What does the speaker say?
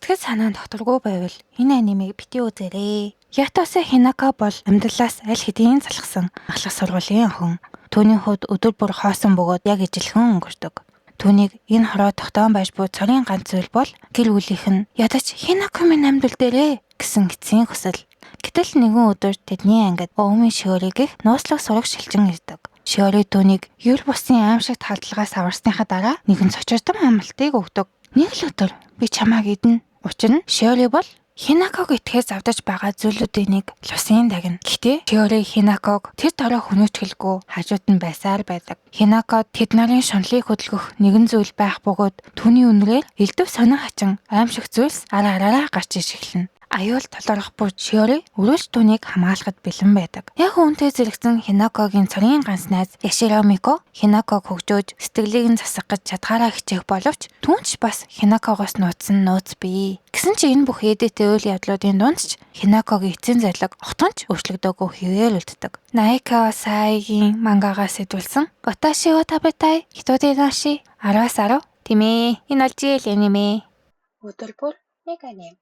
Сэтгэл санаа нь докторгүй байвал энэ анимыг бити үзээрэй. Ятосе Хинако бол амьдралаас аль хэдийн залхсан ахлах сургуулийн охин. Түүний хувьд өдөр бүр хоосон бөгөөд яг ижилхэн өнгөрдөг. Түүнийг энэ хороо тогтоон байж буй цорын ганц зүйл бол гэр бүлийнх нь ядаж Хинако минь амьдрал дээрээ гэсэн эцсийн хүсэл. Гэтэл нэгэн өдөр тэдний ангид Өөми Шиориг их нууцлах сураг шилжин ирдэг. Шиори түүнийг ер бусын аимшигт халдлагаас аварсныхаа дараа нэгэн цочирдсан амлалтыг өгдөг. Нэг л өдөр би чамааг идэнэ. Учир нь Шиори бол Хинаког итгэхээс завдаж байгаа зүйлүүдийн нэг лусын дагна. Гэхдээ Шиори Хинаког тэр дорой хүнөөтгэлгүй хажууд нь байсаар байдаг. Хинакод тэд нарын шунлыг хөдөлгөх нэгэн зүйл байх бөгөөд түүний үнрээр элдв сонин хачин аимшиг зүйлс араараа гарч иж эхэлнэ. Аюул толорох бүр Шиори өрөөж түүнийг хамгаалахад бэлэн байдаг. Яг үүнтэй зэрэгцэн Хинакогийн цорын ганц найз Яширо Мико Хинаког хөгжөөж сэтгэлийг нь засах гэж чадгаараа хичээх боловч түүнч бас Хинакогоос нууцсан нууц бий. Гэсэн чи энэ бүх эдэтэ үйл явдлуудын дунд ч Хинакогийн эцсийн зорилго огтонч өөрчлөгдөөгүй хэвээр үлддэг. Наика Саигийн мангагаас сэдвүүлсэн Ваташи ва табетай хитоде наши 10-10 тийм ээ. Энэ аль жил анime. Өдөр бүр нэг анime.